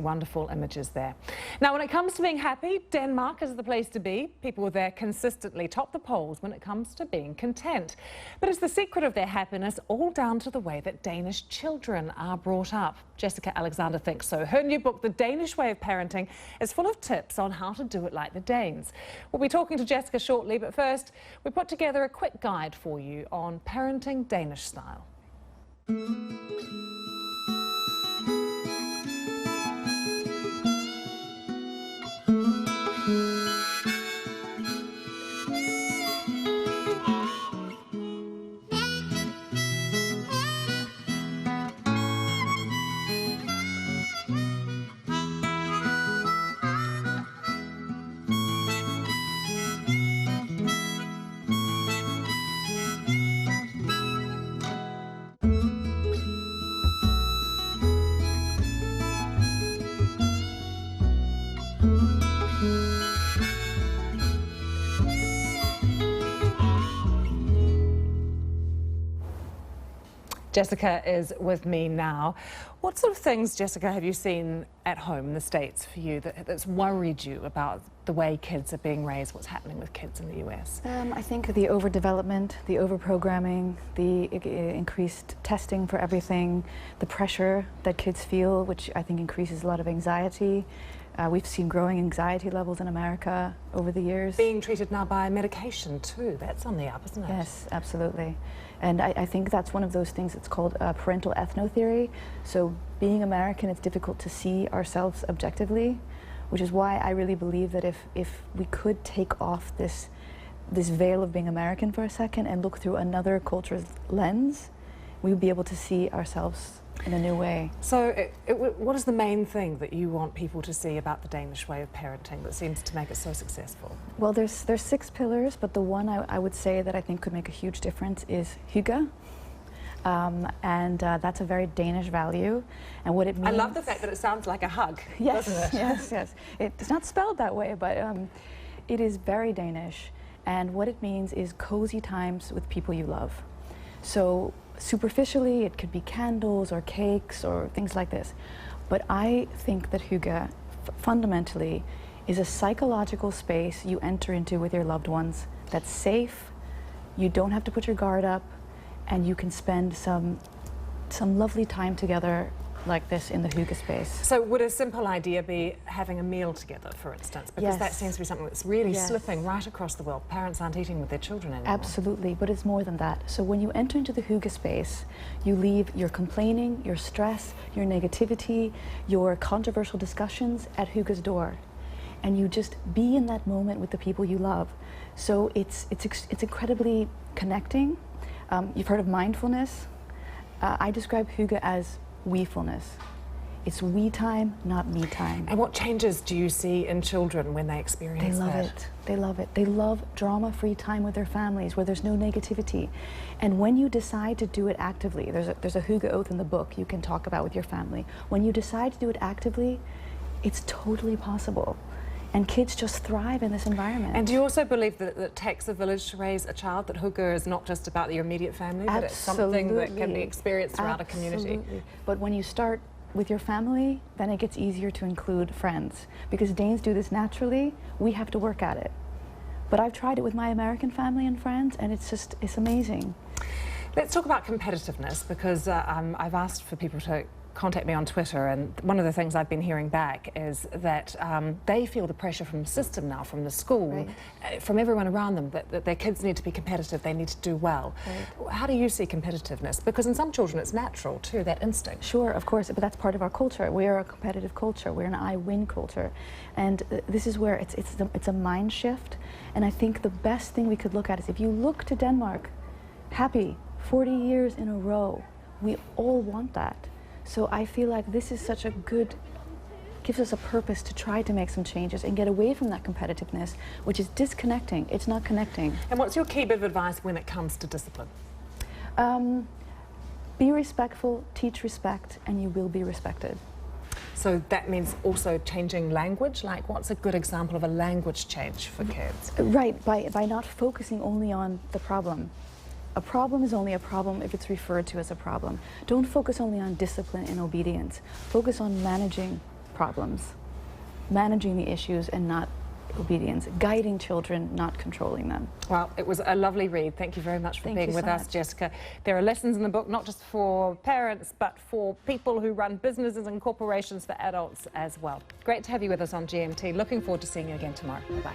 wonderful images there. Now, when it comes to being happy, Denmark is the place to be. People there consistently top the polls when it comes to being content. But is the secret of their happiness all down to the way that Danish children are brought up? Jessica Alexander thinks so. Her new book, The Danish Way of Parenting, is full of tips on how to do it like the Danes. We'll be talking to Jessica shortly, but first, we put together a quick guide for you on parenting Danish style. Jessica is with me now. What sort of things, Jessica, have you seen at home in the States for you that's worried you about the way kids are being raised, what's happening with kids in the US? I think the overdevelopment, the overprogramming, the increased testing for everything, the pressure that kids feel, which I think increases a lot of anxiety. We've seen growing anxiety levels in America over the years. Being treated now by medication too, that's on the up, isn't it? Yes, absolutely. And I think that's one of those things that's called parental ethnotheory. So being American, it's difficult to see ourselves objectively, which is why I really believe that if we could take off this veil of being American for a second and look through another culture's lens, we would be able to see ourselves in a new way. So what is the main thing that you want people to see about the Danish way of parenting that seems to make it so successful? Well, there's 6 pillars, but the one I would say that I think could make a huge difference is hygge. That's a very Danish value, and what it means... I love the fact that it sounds like a hug, yes, doesn't it? Yes, yes. It's not spelled that way, but it is very Danish, and what it means is cozy times with people you love. So superficially, it could be candles or cakes or things like this. But I think that hygge, fundamentally, is a psychological space you enter into with your loved ones that's safe, you don't have to put your guard up, and you can spend some lovely time together like this in the hygge space. So would a simple idea be having a meal together, for instance? Because yes. That seems to be something that's really yes. slipping right across the world. Parents aren't eating with their children anymore. Absolutely, but it's more than that. So when you enter into the hygge space, you leave your complaining, your stress, your negativity, your controversial discussions at hygge's door. And you just be in that moment with the people you love. So it's incredibly connecting. You've heard of mindfulness. I describe hygge as we-fulness. It's we time, not me time. And what changes do you see in children when they experience that? They love it. They love it. They love drama-free time with their families where there's no negativity. And when you decide to do it actively, there's a hygge oath in the book you can talk about with your family. When you decide to do it actively, it's totally possible. And kids just thrive in this environment. And do you also believe that it takes a village to raise a child, that hygge is not just about your immediate family, but it's something that can be experienced throughout a community? But when you start with your family, then it gets easier to include friends. Because Danes do this naturally, we have to work at it. But I've tried it with my American family and friends, and it's amazing. Let's talk about competitiveness, because I've asked for people to contact me on Twitter, and one of the things I've been hearing back is that they feel the pressure from the system now, from the school, right. From everyone around them, that their kids need to be competitive, they need to do well. Right. How do you see competitiveness? Because in some children it's natural too, that instinct. Sure, of course, but that's part of our culture. We are a competitive culture, we're an I-win culture. And this is where it's a mind shift, and I think the best thing we could look at is if you look to Denmark, happy, 40 years in a row, we all want that. So I feel like this is such a good, gives us a purpose to try to make some changes and get away from that competitiveness, which is disconnecting. It's not connecting. And what's your key bit of advice when it comes to discipline? Be respectful, teach respect, and you will be respected. So that means also changing language? Like, what's a good example of a language change for kids? Right, by not focusing only on the problem. A problem is only a problem if it's referred to as a problem. Don't focus only on discipline and obedience. Focus on managing problems, managing the issues and not obedience, guiding children, not controlling them. Well, it was a lovely read. Thank you very much for being with us, Jessica. There are lessons in the book, not just for parents, but for people who run businesses and corporations, for adults as well. Great to have you with us on GMT. Looking forward to seeing you again tomorrow. Bye-bye.